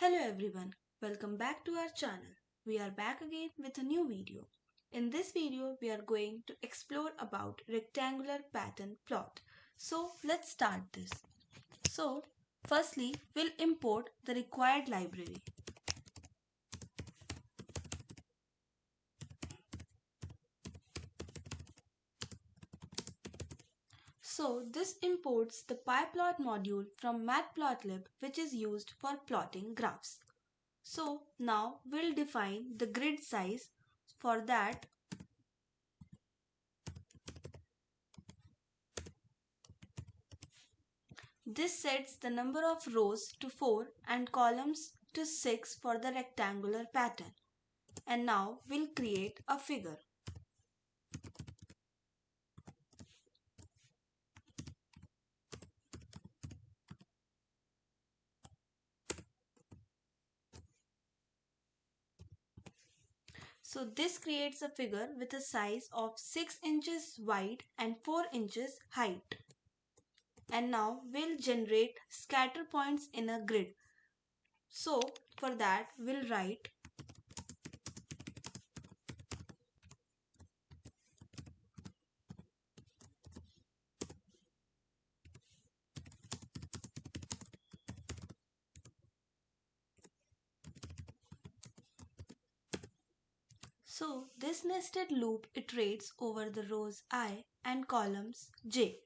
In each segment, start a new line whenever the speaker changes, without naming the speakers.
Hello everyone, welcome back to our channel. We are back again with a new video. In this video, we are going to explore about rectangular pattern plot. So let's start this. So firstly, we'll import the required library. So this imports the pyplot module from matplotlib, which is used for plotting graphs. So now we'll define the grid size. For that, this sets the number of rows to 4 and columns to 6 for the rectangular pattern. And now we'll create a figure. So this creates a figure with a size of 6 inches wide and 4 inches height. And now we'll generate scatter points in a grid. So for that we'll write So this nested loop iterates over the rows I and columns j.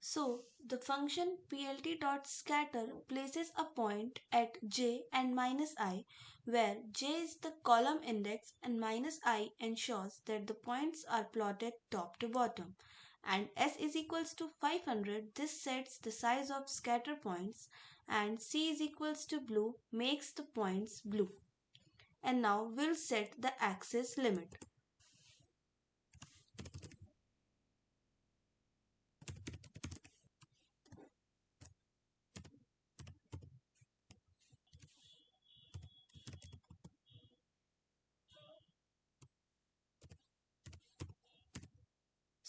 So the function plt.scatter places a point at j and minus I, where j is the column index and minus I ensures that the points are plotted top to bottom. And s is equals to 500, this sets the size of scatter points, and c is equals to blue makes the points blue. And now we'll set the axis limit.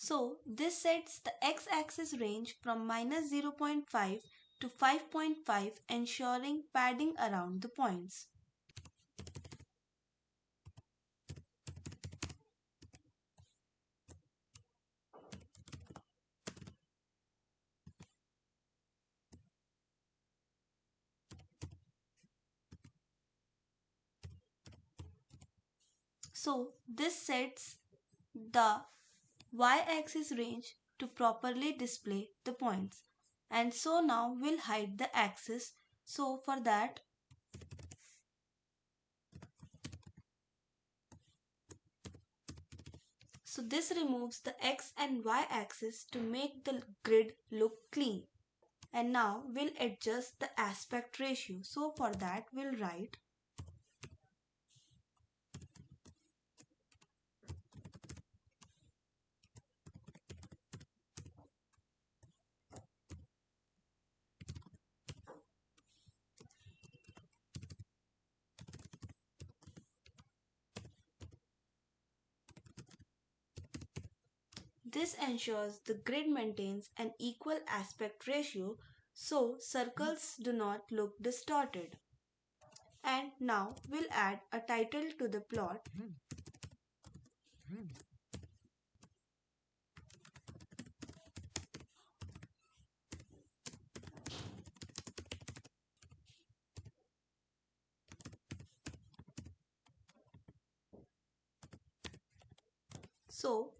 So this sets the x-axis range from minus 0.5 to 5.5, ensuring padding around the points. So this sets the y-axis range to properly display the points. And so now we'll hide the axis. So for that, this removes the x and y axis to make the grid look clean. And now we'll adjust the aspect ratio. So for that we'll write this ensures the grid maintains an equal aspect ratio so circles do not look distorted. And now we'll add a title to the plot. So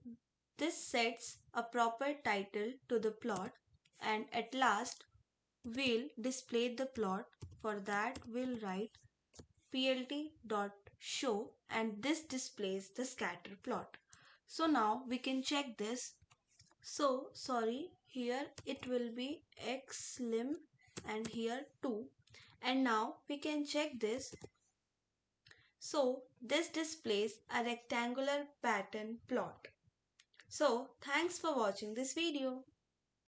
this sets a proper title to the plot, and at last we'll display the plot. For that we'll write plt.show, and this displays the scatter plot. So now we can check this. So sorry, here it will be x lim and here 2, and now we can check this. So This displays a rectangular pattern plot. So, thanks for watching this video.